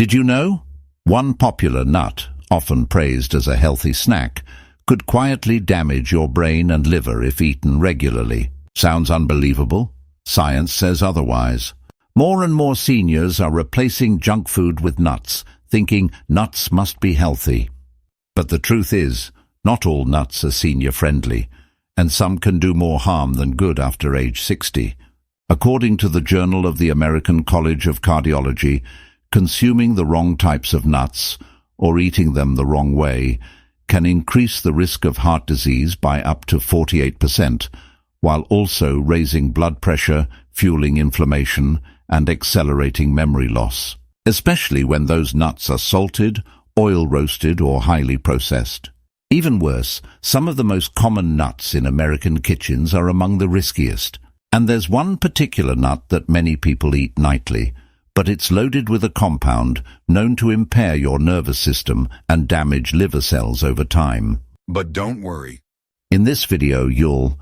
Did you know? One popular nut, often praised as a healthy snack, could quietly damage your brain and liver if eaten regularly. Sounds unbelievable? Science says otherwise. More and more seniors are replacing junk food with nuts, thinking nuts must be healthy. But the truth is, not all nuts are senior-friendly, and some can do more harm than good after age 60. According to the Journal of the American College of Cardiology, consuming the wrong types of nuts, or eating them the wrong way, can increase the risk of heart disease by up to 48%, while also raising blood pressure, fueling inflammation, and accelerating memory loss, especially when those nuts are salted, oil-roasted, or highly processed. Even worse, some of the most common nuts in American kitchens are among the riskiest. And there's one particular nut that many people eat nightly, but it's loaded with a compound known to impair your nervous system and damage liver cells over time. But don't worry. In this video, you'll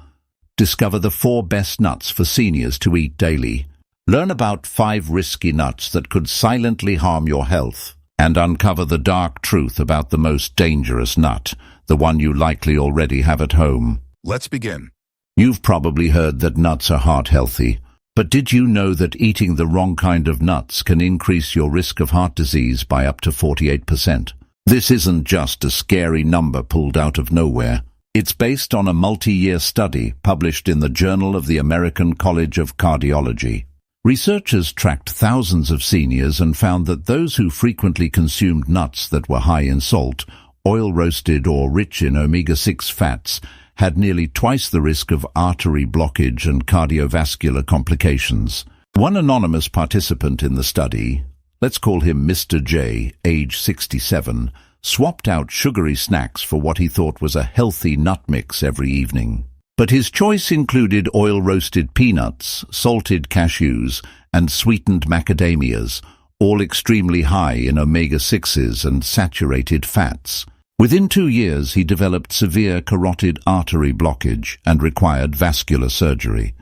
discover the 4 best nuts for seniors to eat daily, learn about 5 risky nuts that could silently harm your health, and uncover the dark truth about the most dangerous nut, the one you likely already have at home. Let's begin. You've probably heard that nuts are heart healthy, but did you know that eating the wrong kind of nuts can increase your risk of heart disease by up to 48%? This isn't just a scary number pulled out of nowhere. It's based on a multi-year study published in the Journal of the American College of Cardiology. Researchers tracked thousands of seniors and found that those who frequently consumed nuts that were high in salt, oil-roasted or rich in omega-6 fats had nearly twice the risk of artery blockage and cardiovascular complications. One anonymous participant in the study, let's call him Mr. J, age 67, swapped out sugary snacks for what he thought was a healthy nut mix every evening. But his choice included oil-roasted peanuts, salted cashews, and sweetened macadamias, all extremely high in omega-6s and saturated fats. Within 2 years, he developed severe carotid artery blockage and required vascular surgery.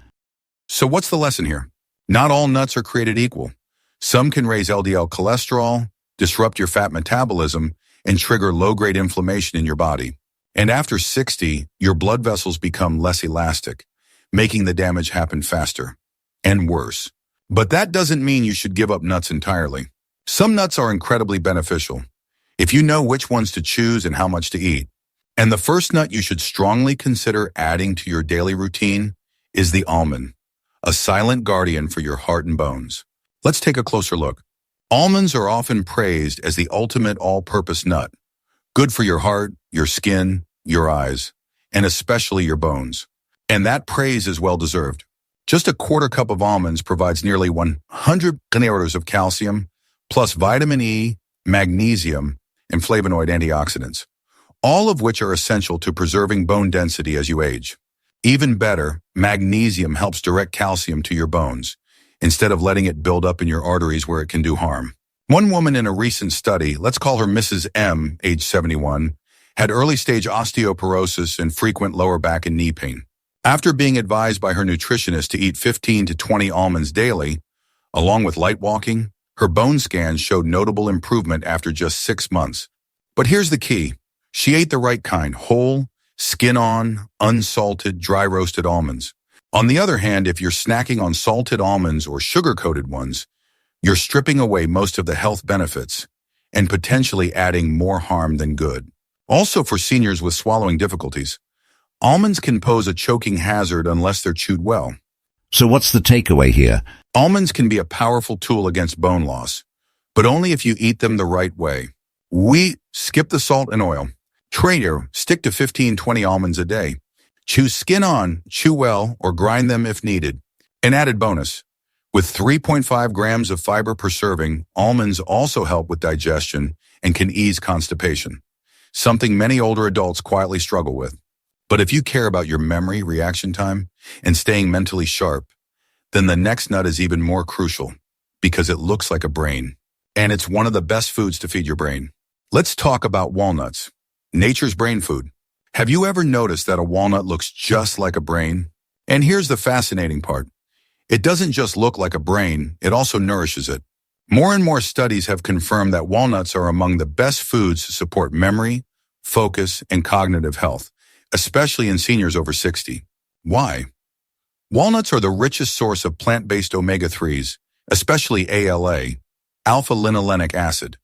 So what's the lesson here? Not all nuts are created equal. Some can raise LDL cholesterol, disrupt your fat metabolism, and trigger low-grade inflammation in your body. And after 60, your blood vessels become less elastic, making the damage happen faster and worse. But that doesn't mean you should give up nuts entirely. Some nuts are incredibly beneficial, if you know which ones to choose and how much to eat. And the first nut you should strongly consider adding to your daily routine is the almond, a silent guardian for your heart and bones. Let's take a closer look. Almonds are often praised as the ultimate all-purpose nut, good for your heart, your skin, your eyes, and especially your bones. And that praise is well-deserved. Just a quarter cup of almonds provides nearly 100 calories of calcium, plus vitamin E, magnesium, and flavonoid antioxidants, all of which are essential to preserving bone density as you age. Even better, magnesium helps direct calcium to your bones, instead of letting it build up in your arteries where it can do harm. One woman in a recent study, let's call her Mrs. M, age 71, had early-stage osteoporosis and frequent lower back and knee pain. After being advised by her nutritionist to eat 15 to 20 almonds daily, along with light walking, her bone scans showed notable improvement after just 6 months. But here's the key. She ate the right kind, whole, skin-on, unsalted, dry-roasted almonds. On the other hand, if you're snacking on salted almonds or sugar-coated ones, you're stripping away most of the health benefits and potentially adding more harm than good. Also, for seniors with swallowing difficulties, almonds can pose a choking hazard unless they're chewed well. So what's the takeaway here? Almonds can be a powerful tool against bone loss, but only if you eat them the right way. Skip the salt and oil. Trader, stick to 15-20 almonds a day. Choose skin on, chew well, or grind them if needed. An added bonus, with 3.5 grams of fiber per serving, almonds also help with digestion and can ease constipation, something many older adults quietly struggle with. But if you care about your memory, reaction time, and staying mentally sharp, then the next nut is even more crucial because it looks like a brain. And it's one of the best foods to feed your brain. Let's talk about walnuts, nature's brain food. Have you ever noticed that a walnut looks just like a brain? And here's the fascinating part. It doesn't just look like a brain, it also nourishes it. More and more studies have confirmed that walnuts are among the best foods to support memory, focus, and cognitive health, especially in seniors over 60. Why? Walnuts are the richest source of plant-based omega-3s, especially ALA, alpha-linolenic acid,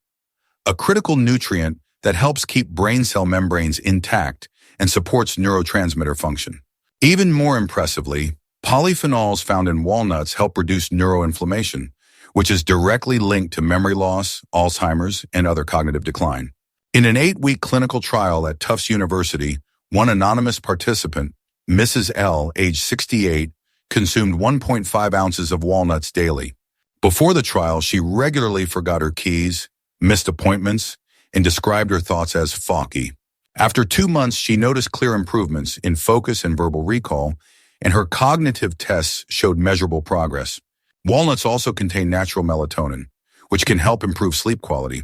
a critical nutrient that helps keep brain cell membranes intact and supports neurotransmitter function. Even more impressively, polyphenols found in walnuts help reduce neuroinflammation, which is directly linked to memory loss, Alzheimer's, and other cognitive decline. In an 8-week clinical trial at Tufts University, one anonymous participant, Mrs. L, age 68, consumed 1.5 ounces of walnuts daily. Before the trial, she regularly forgot her keys, missed appointments, and described her thoughts as foggy. After 2 months, she noticed clear improvements in focus and verbal recall, and her cognitive tests showed measurable progress. Walnuts also contain natural melatonin, which can help improve sleep quality,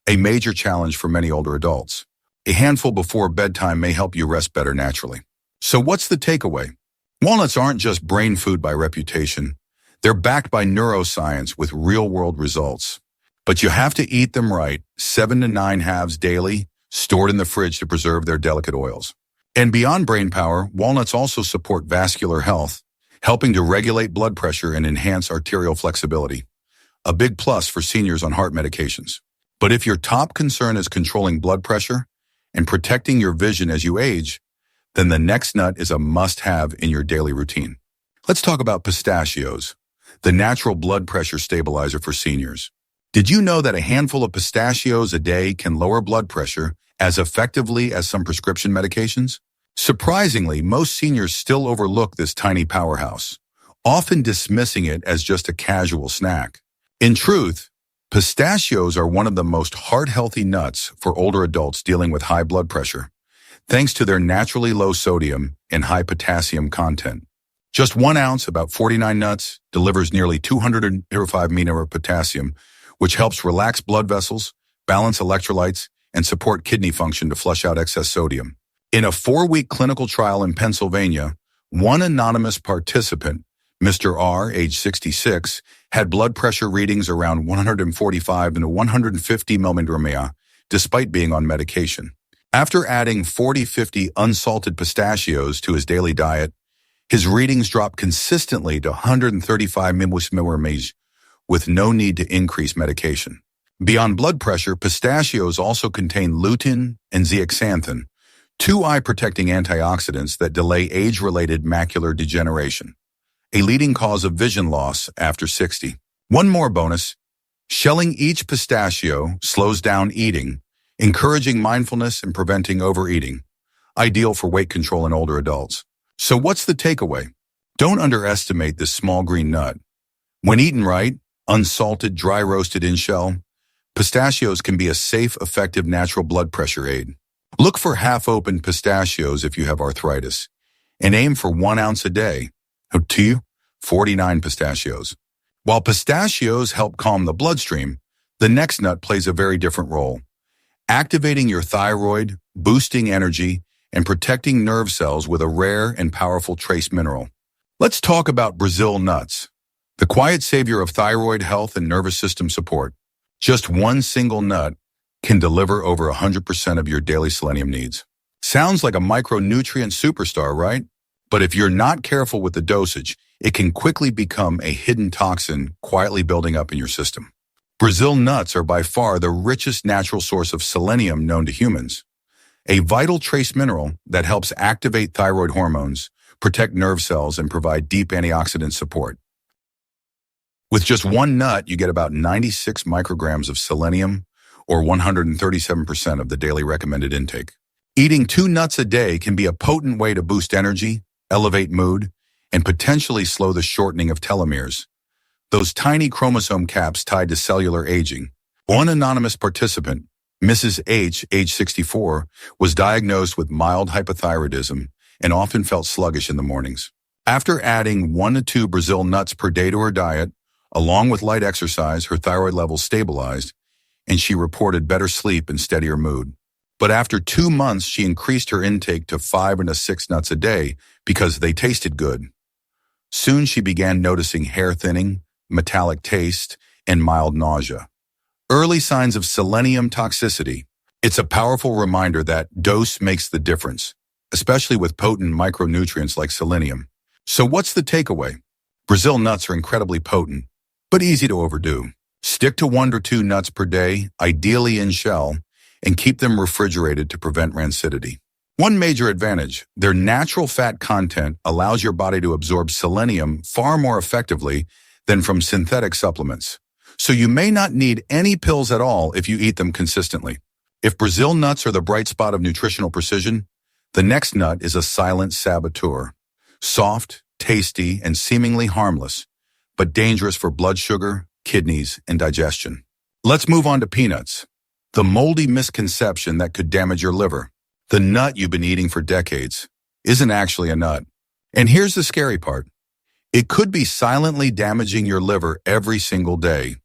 a major challenge for many older adults. A handful before bedtime may help you rest better naturally. So what's the takeaway? Walnuts aren't just brain food by reputation. They're backed by neuroscience with real-world results. But you have to eat them right, 7 to 9 halves daily, stored in the fridge to preserve their delicate oils. And beyond brain power, walnuts also support vascular health, helping to regulate blood pressure and enhance arterial flexibility. A big plus for seniors on heart medications. But if your top concern is controlling blood pressure and protecting your vision as you age, then the next nut is a must-have in your daily routine. Let's talk about pistachios, the natural blood pressure stabilizer for seniors. Did you know that a handful of pistachios a day can lower blood pressure as effectively as some prescription medications? Surprisingly, most seniors still overlook this tiny powerhouse, often dismissing it as just a casual snack. In truth, pistachios are one of the most heart-healthy nuts for older adults dealing with high blood pressure, thanks to their naturally low sodium and high potassium content. Just 1 ounce, about 49 nuts, delivers nearly 205 mg of potassium, which helps relax blood vessels, balance electrolytes, and support kidney function to flush out excess sodium. In a 4-week clinical trial in Pennsylvania, one anonymous participant, Mr. R, age 66, had blood pressure readings around 145 and 150 mmHg, despite being on medication. After adding 40-50 unsalted pistachios to his daily diet, his readings dropped consistently to 135 mmHg, with no need to increase medication. Beyond blood pressure, pistachios also contain lutein and zeaxanthin, 2 eye-protecting antioxidants that delay age-related macular degeneration, a leading cause of vision loss after 60. One more bonus, shelling each pistachio slows down eating, encouraging mindfulness and preventing overeating, ideal for weight control in older adults. So what's the takeaway? Don't underestimate this small green nut. When eaten right, unsalted, dry roasted in shell, pistachios can be a safe, effective natural blood pressure aid. Look for half-open pistachios if you have arthritis, and aim for 1 ounce a day. 49 pistachios. While pistachios help calm the bloodstream, the next nut plays a very different role, activating your thyroid, boosting energy, and protecting nerve cells with a rare and powerful trace mineral. Let's talk about Brazil nuts, the quiet savior of thyroid health and nervous system support. Just one single nut can deliver over 100% of your daily selenium needs. Sounds like a micronutrient superstar, right? But if you're not careful with the dosage, it can quickly become a hidden toxin quietly building up in your system. Brazil nuts are by far the richest natural source of selenium known to humans, a vital trace mineral that helps activate thyroid hormones, protect nerve cells, and provide deep antioxidant support. With just one nut, you get about 96 micrograms of selenium, or 137% of the daily recommended intake. Eating 2 nuts a day can be a potent way to boost energy, elevate mood, and potentially slow the shortening of telomeres, those tiny chromosome caps tied to cellular aging. One anonymous participant, Mrs. H, age 64, was diagnosed with mild hypothyroidism and often felt sluggish in the mornings. After adding 1 to 2 Brazil nuts per day to her diet, along with light exercise, her thyroid levels stabilized, and she reported better sleep and steadier mood. But after 2 months, she increased her intake to 5 to 6 nuts a day because they tasted good. Soon she began noticing hair thinning, metallic taste, and mild nausea. Early signs of selenium toxicity. It's a powerful reminder that dose makes the difference, especially with potent micronutrients like selenium. So what's the takeaway? Brazil nuts are incredibly potent, but easy to overdo. Stick to 1 to 2 nuts per day, ideally in shell, and keep them refrigerated to prevent rancidity. One major advantage, their natural fat content allows your body to absorb selenium far more effectively than from synthetic supplements. So you may not need any pills at all if you eat them consistently. If Brazil nuts are the bright spot of nutritional precision, the next nut is a silent saboteur. Soft, tasty, and seemingly harmless, but dangerous for blood sugar, kidneys, and digestion. Let's move on to peanuts. The moldy misconception that could damage your liver. The nut you've been eating for decades isn't actually a nut. And here's the scary part. It could be silently damaging your liver every single day.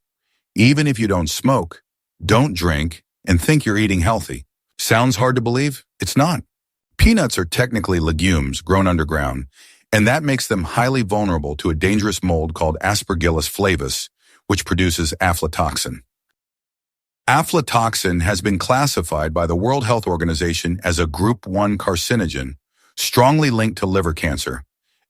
Even if you don't smoke, don't drink, and think you're eating healthy. Sounds hard to believe? It's not. Peanuts are technically legumes grown underground, and that makes them highly vulnerable to a dangerous mold called Aspergillus flavus, which produces aflatoxin. Aflatoxin has been classified by the World Health Organization as a Group 1 carcinogen, strongly linked to liver cancer,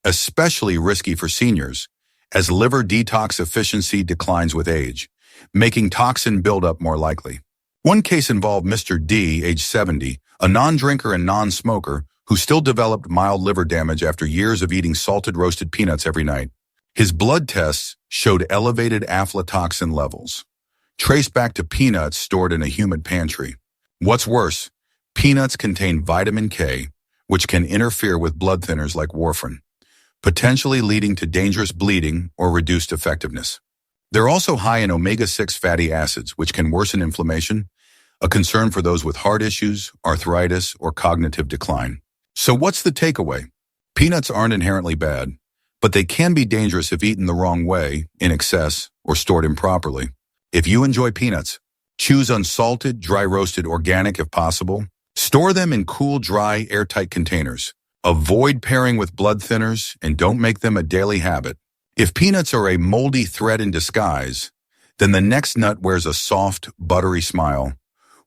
especially risky for seniors, as liver detox efficiency declines with age, making toxin buildup more likely. One case involved Mr. D, age 70, a non-drinker and non-smoker who still developed mild liver damage after years of eating salted roasted peanuts every night. His blood tests showed elevated aflatoxin levels, traced back to peanuts stored in a humid pantry. What's worse, peanuts contain vitamin K, which can interfere with blood thinners like warfarin, potentially leading to dangerous bleeding or reduced effectiveness. They're also high in omega-6 fatty acids, which can worsen inflammation, a concern for those with heart issues, arthritis, or cognitive decline. So what's the takeaway? Peanuts aren't inherently bad, but they can be dangerous if eaten the wrong way, in excess, or stored improperly. If you enjoy peanuts, choose unsalted, dry-roasted, organic if possible. Store them in cool, dry, airtight containers. Avoid pairing with blood thinners, and don't make them a daily habit. If peanuts are a moldy threat in disguise, then the next nut wears a soft, buttery smile,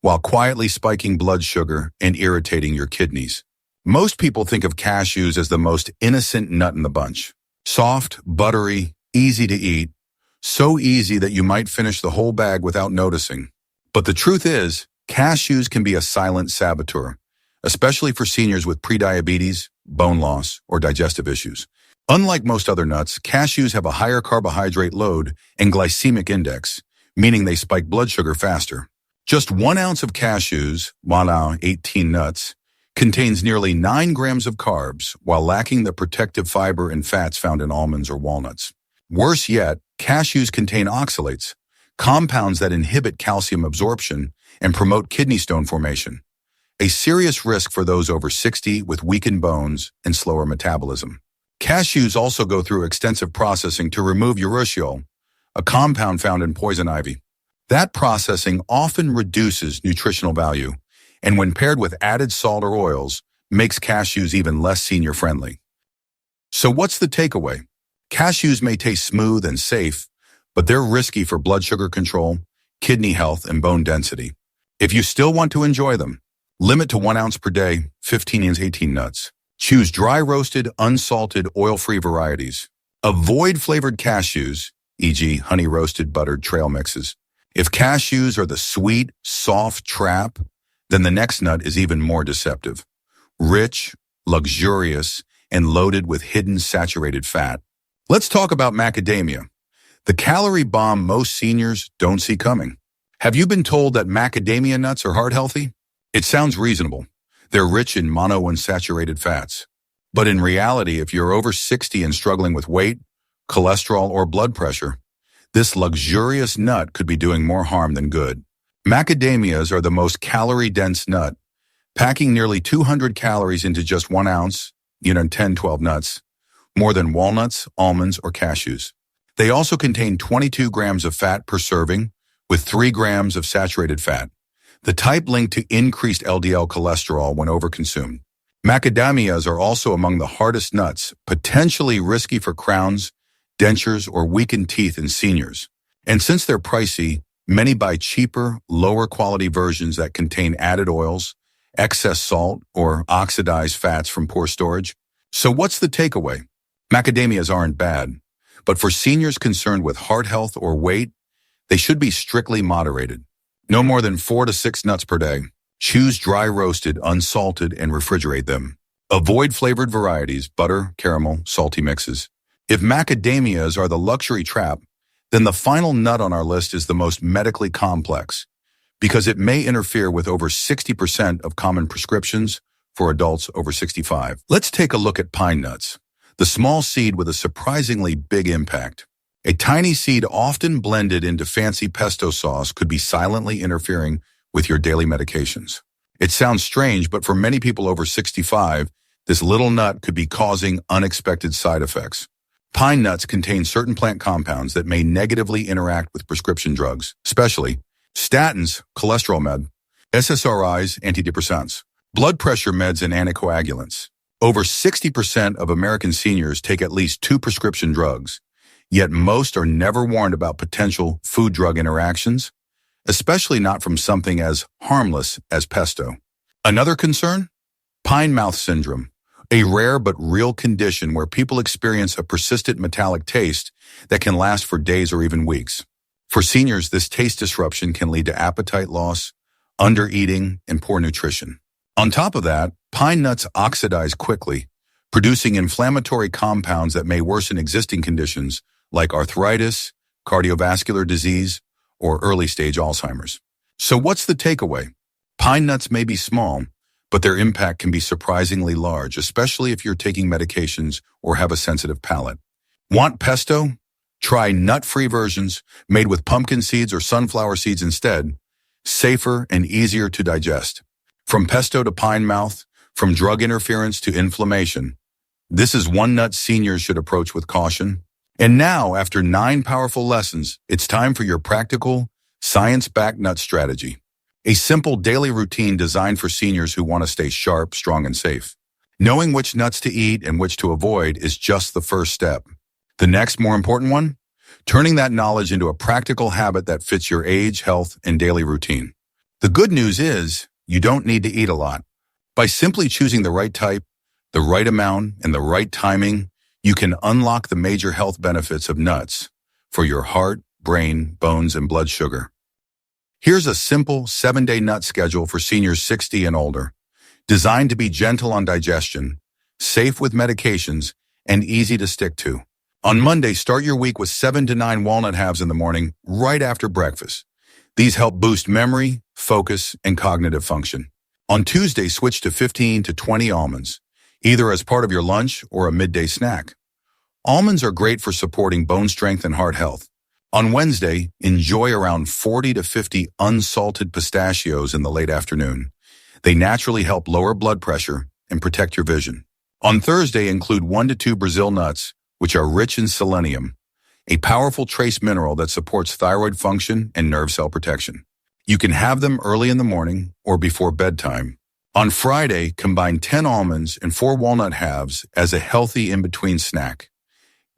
while quietly spiking blood sugar and irritating your kidneys. Most people think of cashews as the most innocent nut in the bunch. Soft, buttery, easy to eat, so easy that you might finish the whole bag without noticing. But the truth is, cashews can be a silent saboteur, especially for seniors with prediabetes, bone loss, or digestive issues. Unlike most other nuts, cashews have a higher carbohydrate load and glycemic index, meaning they spike blood sugar faster. Just 1 ounce of cashews, voila, 18 nuts, contains nearly 9 grams of carbs while lacking the protective fiber and fats found in almonds or walnuts. Worse yet, cashews contain oxalates, compounds that inhibit calcium absorption and promote kidney stone formation, a serious risk for those over 60 with weakened bones and slower metabolism. Cashews also go through extensive processing to remove urushiol, a compound found in poison ivy. That processing often reduces nutritional value, and when paired with added salt or oils, makes cashews even less senior-friendly. So what's the takeaway? Cashews may taste smooth and safe, but they're risky for blood sugar control, kidney health, and bone density. If you still want to enjoy them, limit to 1 ounce per day, 15 and 18 nuts. Choose dry-roasted, unsalted, oil-free varieties. Avoid flavored cashews, e.g. honey-roasted buttered trail mixes. If cashews are the sweet, soft trap, then the next nut is even more deceptive. Rich, luxurious, and loaded with hidden saturated fat. Let's talk about macadamia, the calorie bomb most seniors don't see coming. Have you been told that macadamia nuts are heart healthy? It sounds reasonable. They're rich in monounsaturated fats. But in reality, if you're over 60 and struggling with weight, cholesterol, or blood pressure, this luxurious nut could be doing more harm than good. Macadamias are the most calorie-dense nut, packing nearly 200 calories into just 1 ounce, 10-12 nuts, more than walnuts, almonds, or cashews. They also contain 22 grams of fat per serving, with 3 grams of saturated fat, the type linked to increased LDL cholesterol when overconsumed. Macadamias are also among the hardest nuts, potentially risky for crowns, dentures, or weakened teeth in seniors. And since they're pricey, many buy cheaper, lower quality versions that contain added oils, excess salt, or oxidized fats from poor storage. So what's the takeaway? Macadamias aren't bad, but for seniors concerned with heart health or weight, they should be strictly moderated. No more than 4 to 6 nuts per day. Choose dry roasted, unsalted, and refrigerate them. Avoid flavored varieties, butter, caramel, salty mixes. If macadamias are the luxury trap, then the final nut on our list is the most medically complex, because it may interfere with over 60% of common prescriptions for adults over 65. Let's take a look at pine nuts, the small seed with a surprisingly big impact. A tiny seed often blended into fancy pesto sauce could be silently interfering with your daily medications. It sounds strange, but for many people over 65, this little nut could be causing unexpected side effects. Pine nuts contain certain plant compounds that may negatively interact with prescription drugs, especially statins, cholesterol med, SSRIs, antidepressants, blood pressure meds, and anticoagulants. Over 60% of American seniors take at least 2 prescription drugs, yet most are never warned about potential food-drug interactions, especially not from something as harmless as pesto. Another concern? Pine mouth syndrome, a rare but real condition where people experience a persistent metallic taste that can last for days or even weeks. For seniors, this taste disruption can lead to appetite loss, undereating, and poor nutrition. On top of that, pine nuts oxidize quickly, producing inflammatory compounds that may worsen existing conditions like arthritis, cardiovascular disease, or early-stage Alzheimer's. So what's the takeaway? Pine nuts may be small, but their impact can be surprisingly large, especially if you're taking medications or have a sensitive palate. Want pesto? Try nut-free versions made with pumpkin seeds or sunflower seeds instead, safer and easier to digest. From pesto to pine mouth, from drug interference to inflammation, this is one nut seniors should approach with caution. And now, after 9 powerful lessons, it's time for your practical, science-backed nut strategy. A simple daily routine designed for seniors who want to stay sharp, strong, and safe. Knowing which nuts to eat and which to avoid is just the first step. The next, more important one? Turning that knowledge into a practical habit that fits your age, health, and daily routine. The good news is, you don't need to eat a lot. By simply choosing the right type, the right amount, and the right timing, you can unlock the major health benefits of nuts for your heart, brain, bones, and blood sugar. Here's a simple 7-day nut schedule for seniors 60 and older, designed to be gentle on digestion, safe with medications, and easy to stick to. On Monday, start your week with 7 to 9 walnut halves in the morning, right after breakfast. These help boost memory, focus, and cognitive function. On Tuesday, switch to 15 to 20 almonds, either as part of your lunch or a midday snack. Almonds are great for supporting bone strength and heart health. On Wednesday, enjoy around 40 to 50 unsalted pistachios in the late afternoon. They naturally help lower blood pressure and protect your vision. On Thursday, include 1 to 2 Brazil nuts, which are rich in selenium, a powerful trace mineral that supports thyroid function and nerve cell protection. You can have them early in the morning or before bedtime. On Friday, combine 10 almonds and 4 walnut halves as a healthy in-between snack,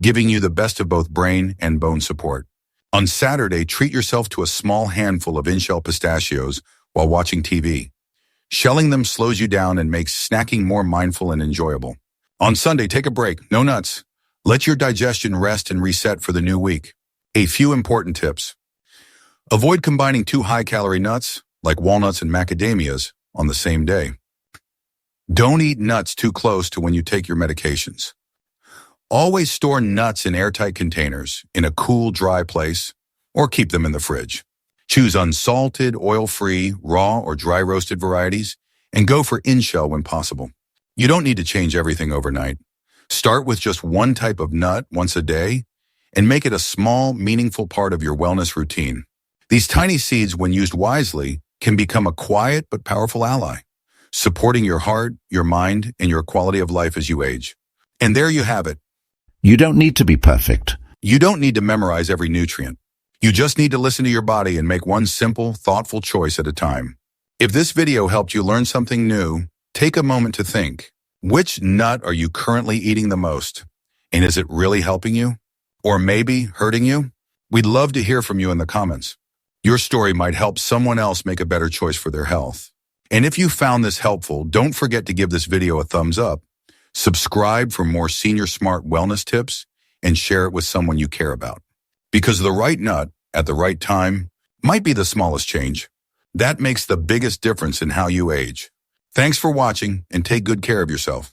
giving you the best of both brain and bone support. On Saturday, treat yourself to a small handful of in-shell pistachios while watching TV. Shelling them slows you down and makes snacking more mindful and enjoyable. On Sunday, take a break, no nuts. Let your digestion rest and reset for the new week. A few important tips. Avoid combining 2 high-calorie nuts, like walnuts and macadamias, on the same day. Don't eat nuts too close to when you take your medications. Always store nuts in airtight containers, in a cool, dry place, or keep them in the fridge. Choose unsalted, oil-free, raw, or dry-roasted varieties, and go for in-shell when possible. You don't need to change everything overnight. Start with just one type of nut once a day, and make it a small, meaningful part of your wellness routine. These tiny seeds, when used wisely, can become a quiet but powerful ally, supporting your heart, your mind, and your quality of life as you age. And there you have it. You don't need to be perfect. You don't need to memorize every nutrient. You just need to listen to your body and make one simple, thoughtful choice at a time. If this video helped you learn something new, take a moment to think, which nut are you currently eating the most? And is it really helping you? Or maybe hurting you? We'd love to hear from you in the comments. Your story might help someone else make a better choice for their health. And if you found this helpful, don't forget to give this video a thumbs up, subscribe for more Senior Smart wellness tips, and share it with someone you care about. Because the right nut at the right time might be the smallest change. That makes the biggest difference in how you age. Thanks for watching and take good care of yourself.